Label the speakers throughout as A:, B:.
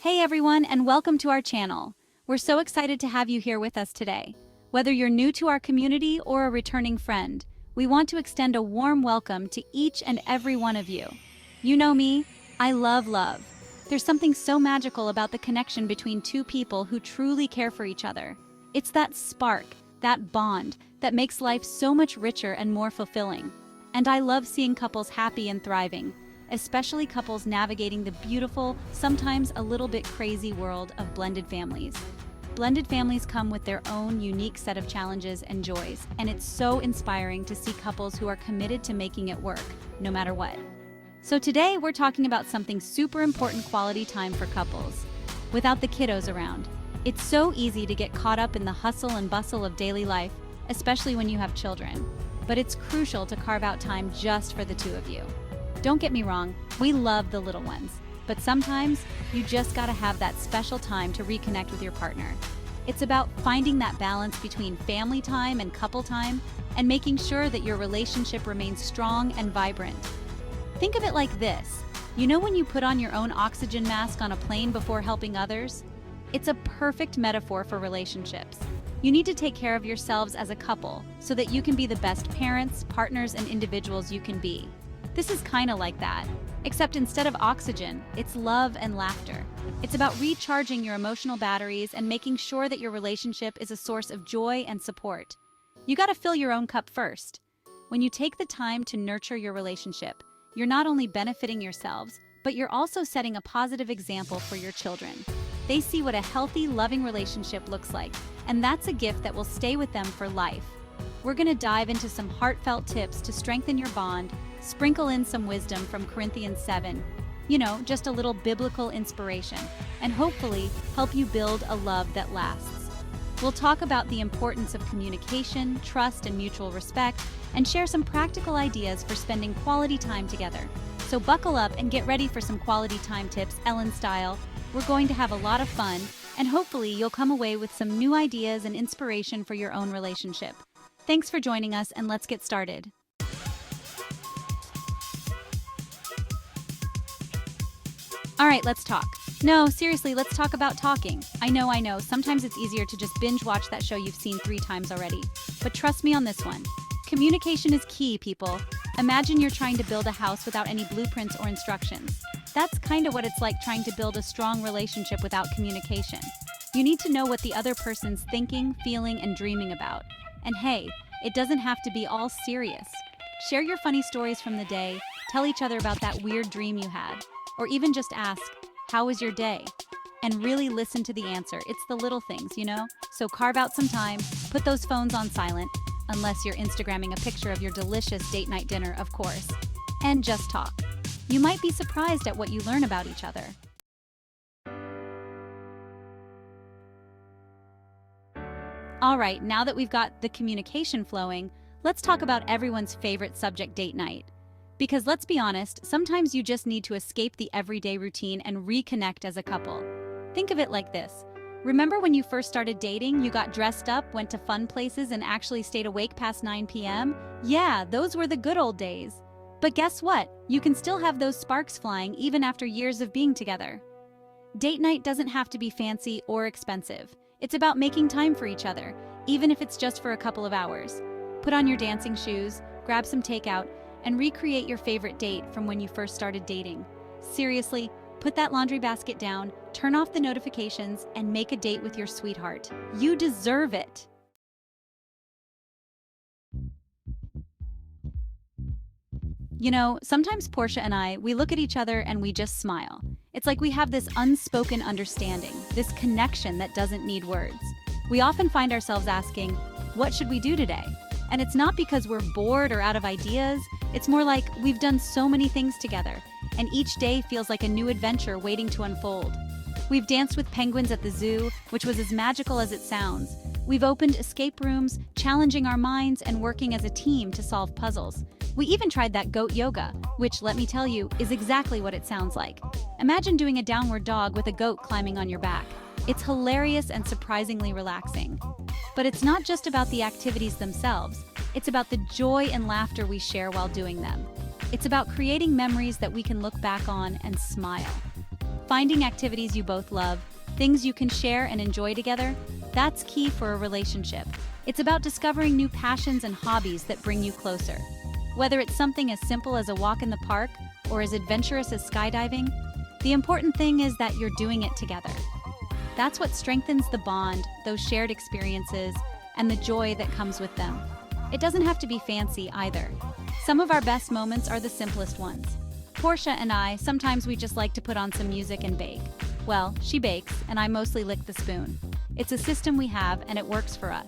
A: Hey everyone, and welcome to our channel. We're so excited to have you here with us today. Whether you're new to our community or a returning friend, we want to extend a warm welcome to each and every one of you. You know me, I love love. There's something so magical about the connection between two people who truly care for each other. It's that spark, that bond, that makes life so much richer and more fulfilling. And I love seeing couples happy and thriving, especially couples navigating the beautiful, sometimes a little bit crazy world of blended families. Blended families come with their own unique set of challenges and joys, and it's so inspiring to see couples who are committed to making it work, no matter what. So today we're talking about something super important: quality time for couples. Without the kiddos around, it's so easy to get caught up in the hustle and bustle of daily life, especially when you have children. But it's crucial to carve out time just for the two of you. Don't get me wrong, we love the little ones, but sometimes you just gotta have that special time to reconnect with your partner. It's about finding that balance between family time and couple time, and making sure that your relationship remains strong and vibrant. Think of it like this. You know when you put on your own oxygen mask on a plane before helping others? It's a perfect metaphor for relationships. You need to take care of yourselves as a couple so that you can be the best parents, partners, and individuals you can be. This is kinda like that, except instead of oxygen, it's love and laughter. It's about recharging your emotional batteries and making sure that your relationship is a source of joy and support. You gotta fill your own cup first. When you take the time to nurture your relationship, you're not only benefiting yourselves, but you're also setting a positive example for your children. They see what a healthy, loving relationship looks like, and that's a gift that will stay with them for life. We're gonna dive into some heartfelt tips to strengthen your bond, sprinkle in some wisdom from Corinthians 7, just a little biblical inspiration, and hopefully help you build a love that lasts. We'll talk about the importance of communication, trust, and mutual respect, and share some practical ideas for spending quality time together. So buckle up and get ready for some quality time tips, Ellen style. We're going to have a lot of fun, and hopefully you'll come away with some new ideas and inspiration for your own relationship. Thanks for joining us, and let's get started. All right, let's talk. No, seriously, let's talk about talking. I know. Sometimes it's easier to just binge watch that show you've seen 3 times already. But trust me on this one. Communication is key, people. Imagine you're trying to build a house without any blueprints or instructions. That's kind of what it's like trying to build a strong relationship without communication. You need to know what the other person's thinking, feeling, and dreaming about. And hey, it doesn't have to be all serious. Share your funny stories from the day, tell each other about that weird dream you had, or even just ask, "How was your day?" And really listen to the answer. It's the little things, So carve out some time, put those phones on silent, unless you're Instagramming a picture of your delicious date night dinner, of course, and just talk. You might be surprised at what you learn about each other. All right, now that we've got the communication flowing, let's talk about everyone's favorite subject: date night. Because let's be honest, sometimes you just need to escape the everyday routine and reconnect as a couple. Think of it like this. Remember when you first started dating, you got dressed up, went to fun places, and actually stayed awake past 9 p.m.? Yeah, those were the good old days. But guess what? You can still have those sparks flying even after years of being together. Date night doesn't have to be fancy or expensive. It's about making time for each other, even if it's just for a couple of hours. Put on your dancing shoes, grab some takeout, and recreate your favorite date from when you first started dating. Seriously, put that laundry basket down, turn off the notifications, and make a date with your sweetheart. You deserve it. Sometimes Portia and I, we look at each other and we just smile. It's like we have this unspoken understanding, this connection that doesn't need words. We often find ourselves asking, "What should we do today?" And it's not because we're bored or out of ideas. It's more like we've done so many things together, and each day feels like a new adventure waiting to unfold. We've danced with penguins at the zoo, which was as magical as it sounds. We've opened escape rooms, challenging our minds and working as a team to solve puzzles. We even tried that goat yoga, which, let me tell you, is exactly what it sounds like. Imagine doing a downward dog with a goat climbing on your back. It's hilarious and surprisingly relaxing. But it's not just about the activities themselves. It's about the joy and laughter we share while doing them. It's about creating memories that we can look back on and smile. Finding activities you both love, things you can share and enjoy together, that's key for a relationship. It's about discovering new passions and hobbies that bring you closer. Whether it's something as simple as a walk in the park or as adventurous as skydiving, the important thing is that you're doing it together. That's what strengthens the bond, those shared experiences, and the joy that comes with them. It doesn't have to be fancy either. Some of our best moments are the simplest ones. Portia and I, sometimes we just like to put on some music and bake. Well, she bakes, and I mostly lick the spoon. It's a system we have, and it works for us.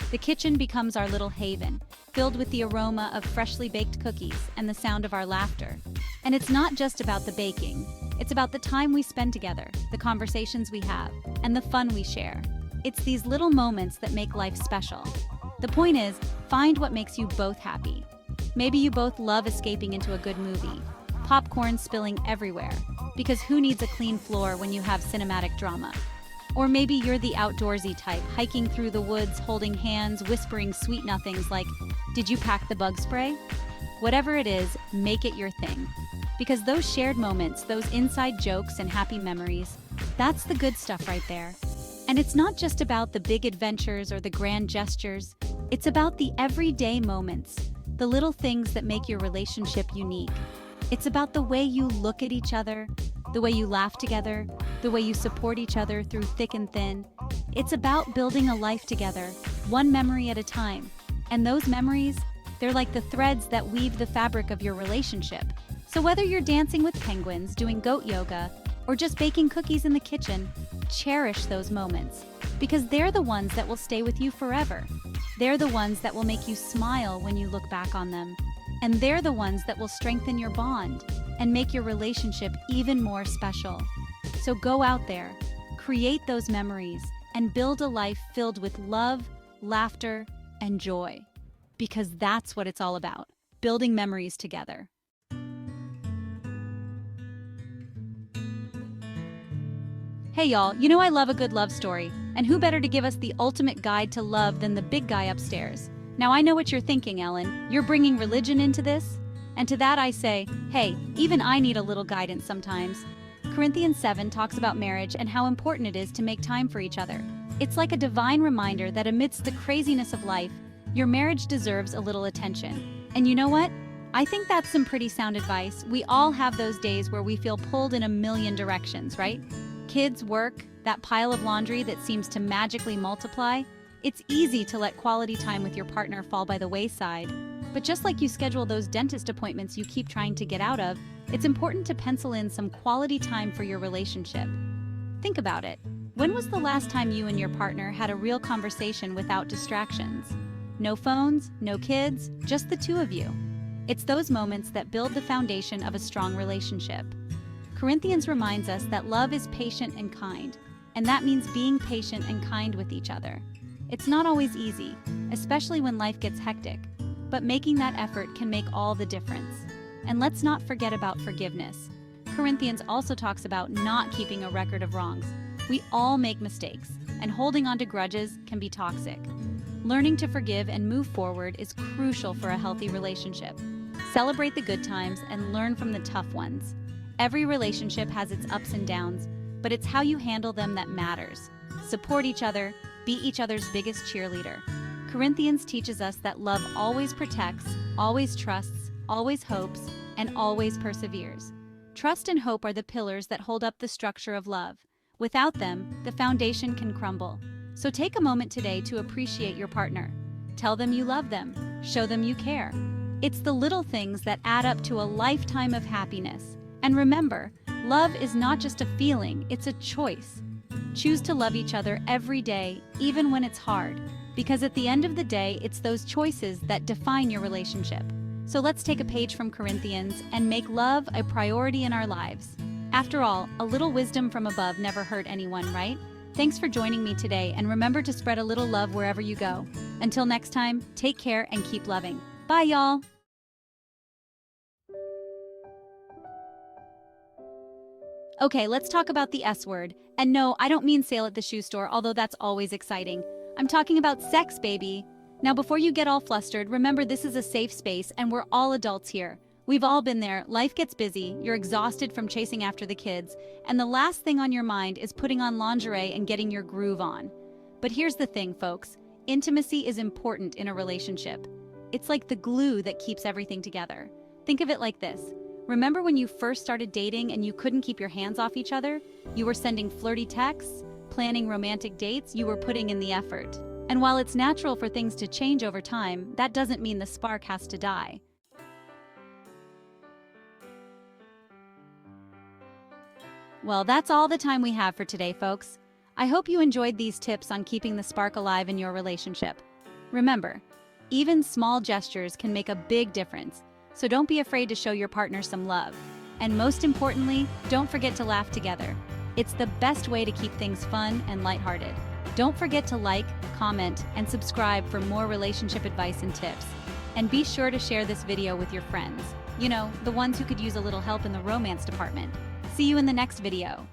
A: The kitchen becomes our little haven, filled with the aroma of freshly baked cookies and the sound of our laughter. And it's not just about the baking. It's about the time we spend together, the conversations we have, and the fun we share. It's these little moments that make life special. The point is, find what makes you both happy. Maybe you both love escaping into a good movie, popcorn spilling everywhere, because who needs a clean floor when you have cinematic drama? Or maybe you're the outdoorsy type, hiking through the woods, holding hands, whispering sweet nothings like, "Did you pack the bug spray?" Whatever it is, make it your thing. Because those shared moments, those inside jokes and happy memories, that's the good stuff right there. And it's not just about the big adventures or the grand gestures. It's about the everyday moments, the little things that make your relationship unique. It's about the way you look at each other, the way you laugh together, the way you support each other through thick and thin. It's about building a life together, one memory at a time. And those memories, they're like the threads that weave the fabric of your relationship. So whether you're dancing with penguins, doing goat yoga, or just baking cookies in the kitchen, cherish those moments, because they're the ones that will stay with you forever. They're the ones that will make you smile when you look back on them. And they're the ones that will strengthen your bond and make your relationship even more special. So go out there, create those memories, and build a life filled with love, laughter, and joy. Because that's what it's all about, building memories together. Hey y'all, you know I love a good love story, and who better to give us the ultimate guide to love than the big guy upstairs? Now I know what you're thinking, Ellen. You're bringing religion into this? And to that I say, hey, even I need a little guidance sometimes. Corinthians 7 talks about marriage and how important it is to make time for each other. It's like a divine reminder that amidst the craziness of life, your marriage deserves a little attention. And you know what? I think that's some pretty sound advice. We all have those days where we feel pulled in a million directions, right? Kids, work, that pile of laundry that seems to magically multiply. It's easy to let quality time with your partner fall by the wayside. But just like you schedule those dentist appointments you keep trying to get out of, it's important to pencil in some quality time for your relationship. Think about it. When was the last time you and your partner had a real conversation without distractions? No phones, no kids, just the two of you. It's those moments that build the foundation of a strong relationship. Corinthians reminds us that love is patient and kind, and that means being patient and kind with each other. It's not always easy, especially when life gets hectic, but making that effort can make all the difference. And let's not forget about forgiveness. Corinthians also talks about not keeping a record of wrongs. We all make mistakes, and holding on to grudges can be toxic. Learning to forgive and move forward is crucial for a healthy relationship. Celebrate the good times and learn from the tough ones. Every relationship has its ups and downs, but it's how you handle them that matters. Support each other, be each other's biggest cheerleader. Corinthians teaches us that love always protects, always trusts, always hopes, and always perseveres. Trust and hope are the pillars that hold up the structure of love. Without them, the foundation can crumble. So take a moment today to appreciate your partner. Tell them you love them. Show them you care. It's the little things that add up to a lifetime of happiness. And remember, love is not just a feeling, it's a choice. Choose to love each other every day, even when it's hard. Because at the end of the day, it's those choices that define your relationship. So let's take a page from Corinthians and make love a priority in our lives. After all, a little wisdom from above never hurt anyone, right? Thanks for joining me today, and remember to spread a little love wherever you go. Until next time, take care and keep loving. Bye, y'all! Okay, let's talk about the S word. And no, I don't mean sale at the shoe store, although that's always exciting. I'm talking about sex, baby. Now, before you get all flustered, remember this is a safe space and we're all adults here. We've all been there. Life gets busy, you're exhausted from chasing after the kids, and the last thing on your mind is putting on lingerie and getting your groove on. But here's the thing, folks. Intimacy is important in a relationship. It's like the glue that keeps everything together. Think of it like this. Remember when you first started dating and you couldn't keep your hands off each other? You were sending flirty texts, planning romantic dates, you were putting in the effort. And while it's natural for things to change over time, that doesn't mean the spark has to die. Well, that's all the time we have for today, folks. I hope you enjoyed these tips on keeping the spark alive in your relationship. Remember, even small gestures can make a big difference, so don't be afraid to show your partner some love. And most importantly, don't forget to laugh together. It's the best way to keep things fun and lighthearted. Don't forget to like, comment, and subscribe for more relationship advice and tips. And be sure to share this video with your friends. You know, the ones who could use a little help in the romance department. See you in the next video.